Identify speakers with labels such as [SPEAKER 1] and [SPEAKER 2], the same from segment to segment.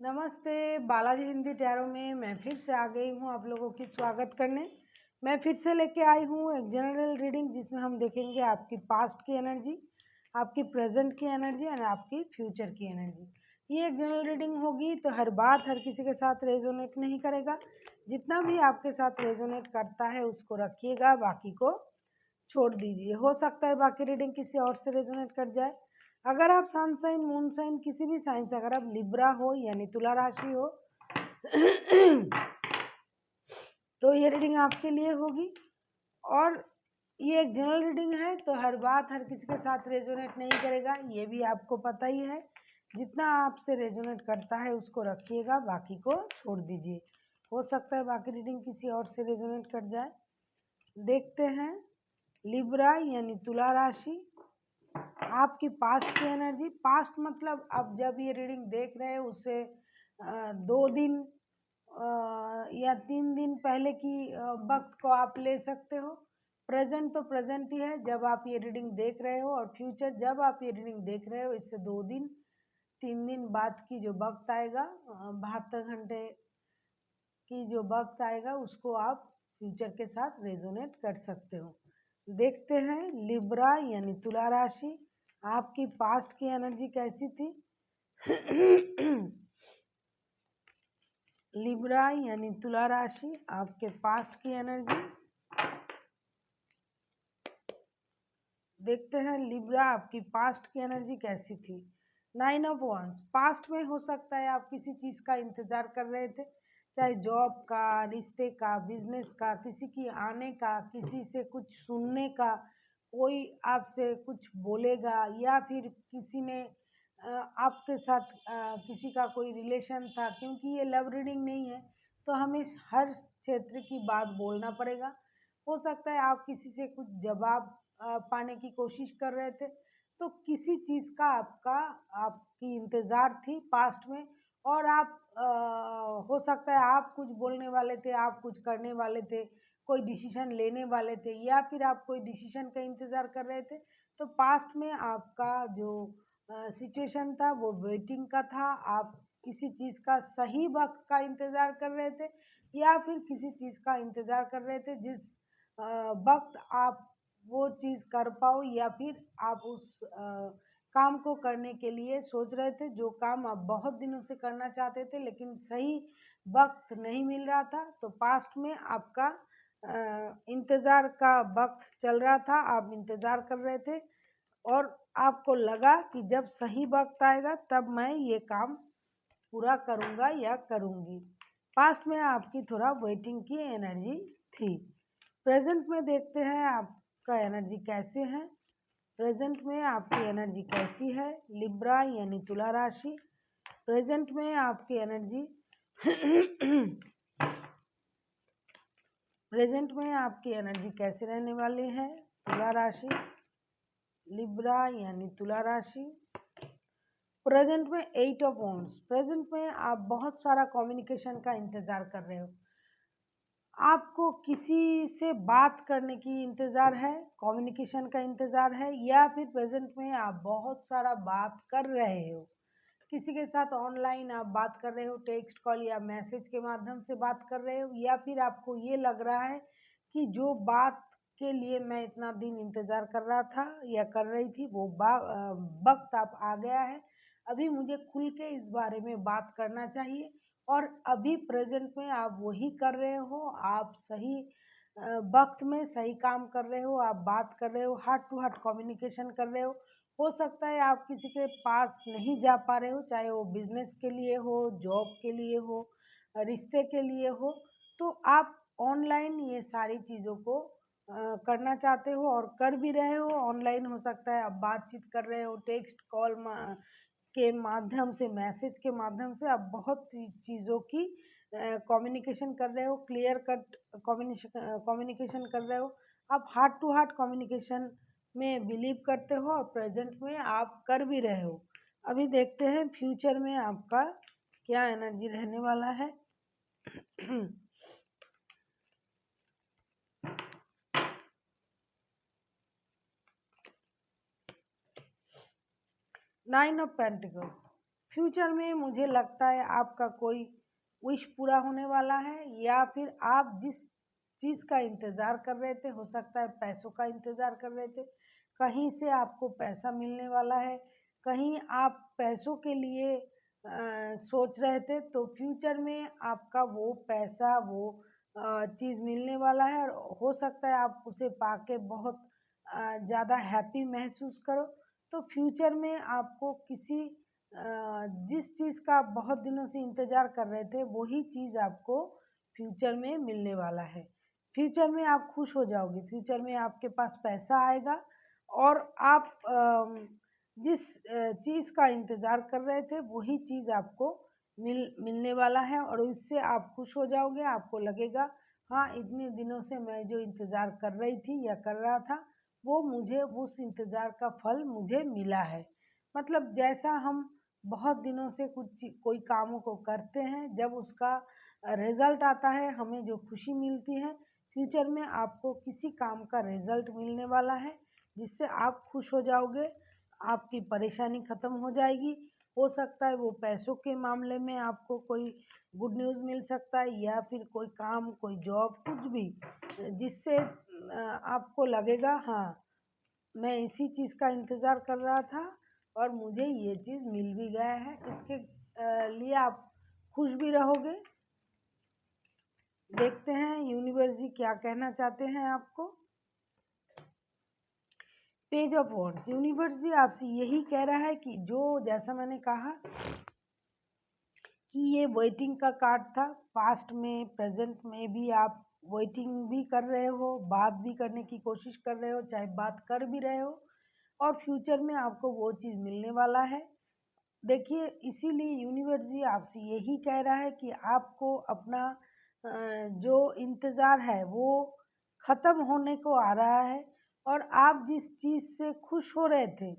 [SPEAKER 1] नमस्ते। बालाजी हिंदी टैरो में मैं फिर से आ गई हूँ आप लोगों की स्वागत करने। मैं फिर से लेके आई हूँ एक जनरल रीडिंग जिसमें हम देखेंगे आपकी पास्ट की एनर्जी, आपकी प्रेजेंट की एनर्जी और आपकी फ्यूचर की एनर्जी। ये एक जनरल रीडिंग होगी तो हर बात हर किसी के साथ रेजोनेट नहीं करेगा। जितना भी आपके साथ रेजोनेट करता है उसको रखिएगा, बाकी को छोड़ दीजिए। हो सकता है बाकी रीडिंग किसी और से रेजोनेट कर जाए। अगर आप सन साइन मून साइन किसी भी साइन से, अगर आप लिब्रा हो यानी तुला राशि हो तो ये रीडिंग आपके लिए होगी। और ये एक जनरल रीडिंग है तो हर बात हर किसी के साथ रेजोनेट नहीं करेगा, ये भी आपको पता ही है। जितना आपसे रेजोनेट करता है उसको रखिएगा, बाकी को छोड़ दीजिए। हो सकता है बाकी रीडिंग किसी और से रेजोनेट कर जाए। देखते हैं लिब्रा यानी तुला राशि, आपकी पास्ट की एनर्जी। पास्ट मतलब अब जब ये रीडिंग देख रहे हैं उससे 2 दिन या 3 दिन पहले की वक्त को आप ले सकते हो। प्रेजेंट तो प्रेजेंट ही है जब आप ये रीडिंग देख रहे हो, और फ्यूचर जब आप ये रीडिंग देख रहे हो इससे 2 दिन 3 दिन बाद की जो वक्त आएगा, 72 घंटे की जो वक्त आएगा उसको आप फ्यूचर के साथ रेजोनेट कर सकते हो। देखते हैं लिब्रा यानी तुला राशि, आपकी पास्ट की एनर्जी कैसी थी। लिब्रा यानी तुला राशि, आपके पास्ट की एनर्जी। देखते हैं लिब्रा आपकी पास्ट की एनर्जी कैसी थी। 9 ऑफ वांड्स। पास्ट में हो सकता है आप किसी चीज़ का इंतज़ार कर रहे थे, चाहे जॉब का, रिश्ते का, बिजनेस का, किसी की आने का, किसी से कुछ सुनने का, कोई आपसे कुछ बोलेगा, या फिर किसी ने आपके साथ किसी का कोई रिलेशन था। क्योंकि ये लव रीडिंग नहीं है तो हमें हर क्षेत्र की बात बोलना पड़ेगा। हो सकता है आप किसी से कुछ जवाब पाने की कोशिश कर रहे थे, तो किसी चीज़ का आपकी इंतज़ार थी पास्ट में, और आप हो सकता है आप कुछ बोलने वाले थे, आप कुछ करने वाले थे, कोई डिसीजन लेने वाले थे, या फिर आप कोई डिसीजन का इंतज़ार कर रहे थे। तो पास्ट में आपका जो सिचुएशन था वो वेटिंग का था। आप किसी चीज़ का सही वक्त का इंतज़ार कर रहे थे, या फिर किसी चीज़ का इंतज़ार कर रहे थे जिस वक्त आप वो चीज़ कर पाओ, या फिर आप उस काम को करने के लिए सोच रहे थे, जो काम आप बहुत दिनों से करना चाहते थे लेकिन सही वक्त नहीं मिल रहा था। तो पास्ट में आपका इंतज़ार का वक्त चल रहा था, आप इंतज़ार कर रहे थे और आपको लगा कि जब सही वक्त आएगा तब मैं ये काम पूरा करूँगा या करूँगी। पास्ट में आपकी थोड़ा वेटिंग की एनर्जी थी। प्रेजेंट में देखते हैं आपका एनर्जी कैसे है। प्रेजेंट में आपकी एनर्जी कैसी है। लिब्रा यानी तुला राशि, प्रेजेंट में आपकी एनर्जी प्रेजेंट में आपकी एनर्जी कैसे रहने वाली है। तुला राशि, लिब्रा यानी तुला राशि, प्रेजेंट में 8 ऑफ वांड्स। प्रेजेंट में आप बहुत सारा कम्युनिकेशन का इंतज़ार कर रहे हो, आपको किसी से बात करने की इंतज़ार है, कम्युनिकेशन का इंतज़ार है, या फिर प्रेजेंट में आप बहुत सारा बात कर रहे हो, किसी के साथ ऑनलाइन आप बात कर रहे हो, टेक्स्ट कॉल या मैसेज के माध्यम से बात कर रहे हो, या फिर आपको ये लग रहा है कि जो बात के लिए मैं इतना दिन इंतज़ार कर रहा था या कर रही थी वो वक्त अब आ गया है, अभी मुझे खुल के इस बारे में बात करना चाहिए। और अभी प्रेजेंट में आप वही कर रहे हो, आप सही वक्त में सही काम कर रहे हो, आप बात कर रहे हो, हार्ट टू हार्ट कम्युनिकेशन कर रहे हो सकता है आप किसी के पास नहीं जा पा रहे हो, चाहे वो बिजनेस के लिए हो, जॉब के लिए हो, रिश्ते के लिए हो, तो आप ऑनलाइन ये सारी चीज़ों को करना चाहते हो और कर भी रहे हो। ऑनलाइन हो सकता है आप बातचीत कर रहे हो, टेक्स्ट कॉल के माध्यम से, मैसेज के माध्यम से आप बहुत चीज़ों की कम्युनिकेशन कर रहे हो, क्लियर कट कम्युनिकेशन कर रहे हो। आप हार्ट टू हार्ट कम्युनिकेशन में बिलीव करते हो और प्रेजेंट में आप कर भी रहे हो। अभी देखते हैं फ्यूचर में आपका क्या एनर्जी रहने वाला है। 9 ऑफ पेंटिकल्स। फ्यूचर में मुझे लगता है आपका कोई विश पूरा होने वाला है, या फिर आप जिस चीज़ का इंतज़ार कर रहे थे, हो सकता है पैसों का इंतज़ार कर रहे थे, कहीं से आपको पैसा मिलने वाला है, कहीं आप पैसों के लिए सोच रहे थे, तो फ्यूचर में आपका वो पैसा, वो चीज़ मिलने वाला है, और हो सकता है आप उसे पाके बहुत ज़्यादा हैप्पी महसूस करो। तो फ्यूचर में आपको किसी जिस चीज़ का आप बहुत दिनों से इंतज़ार कर रहे थे, वही चीज़ आपको फ्यूचर में मिलने वाला है। फ्यूचर में आप खुश हो जाओगे, फ्यूचर में आपके पास पैसा आएगा, और आप जिस चीज़ का इंतज़ार कर रहे थे, वही चीज़ आपको मिलने वाला है, और उससे आप खुश हो जाओगे। आपको लगेगा, हाँ, इतने दिनों से मैं जो इंतज़ार कर रही थी या कर रहा था, वो मुझे उस इंतज़ार का फल मुझे मिला है। मतलब जैसा हम बहुत दिनों से कोई कामों को करते हैं, जब उसका रिज़ल्ट आता है, हमें जो खुशी मिलती है, फ्यूचर में आपको किसी काम का रिज़ल्ट मिलने वाला है, जिससे आप खुश हो जाओगे, आपकी परेशानी ख़त्म हो जाएगी। हो सकता है वो पैसों के मामले में आपको कोई गुड न्यूज़ मिल सकता है, या फिर कोई काम, कोई जॉब, कुछ भी, जिससे आपको लगेगा, हाँ, मैं इसी चीज़ का इंतज़ार कर रहा था और मुझे ये चीज़ मिल भी गया है। इसके लिए आप खुश भी रहोगे। देखते हैं यूनिवर्स जी क्या कहना चाहते हैं आपको। पेज ऑफ वॉन्ड्स, यूनिवर्स जी आपसे यही कह रहा है कि जो, जैसा मैंने कहा कि ये वेटिंग का कार्ड था, पास्ट में, प्रेजेंट में भी आप वेटिंग भी कर रहे हो, बात भी करने की कोशिश कर रहे हो, चाहे बात कर भी रहे हो, और फ्यूचर में आपको वो चीज़ मिलने वाला है। देखिए, इसीलिए यूनिवर्स जी आपसे यही कह रहा है कि आपको अपना जो इंतज़ार है वो ख़त्म होने को आ रहा है, और आप जिस चीज़ से खुश हो रहे थे,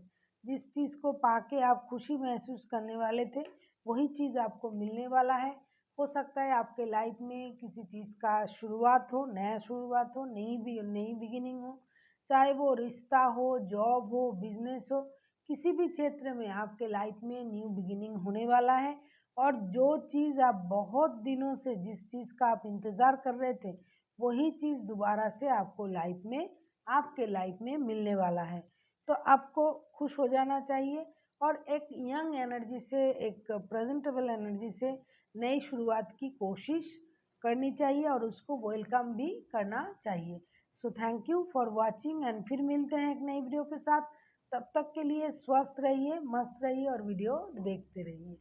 [SPEAKER 1] जिस चीज़ को पाके आप खुशी महसूस करने वाले थे, वही चीज़ आपको मिलने वाला है। हो सकता है आपके लाइफ में किसी चीज़ का शुरुआत हो, नया शुरुआत हो, नई बिगिनिंग हो, चाहे वो रिश्ता हो, जॉब हो, बिज़नेस हो, किसी भी क्षेत्र में आपके लाइफ में न्यू बिगिनिंग होने वाला है, और जो चीज़ आप बहुत दिनों से, जिस चीज़ का आप इंतज़ार कर रहे थे, वही चीज़ दोबारा से आपको लाइफ में, आपके लाइफ में मिलने वाला है। तो आपको खुश हो जाना चाहिए, और एक यंग एनर्जी से, एक प्रेजेंटेबल एनर्जी से नई शुरुआत की कोशिश करनी चाहिए, और उसको वेलकम भी करना चाहिए। So thank you for watching, and फिर मिलते हैं एक नई वीडियो के साथ। तब तक के लिए स्वस्थ रहिए, मस्त रहिए, और वीडियो देखते रहिए।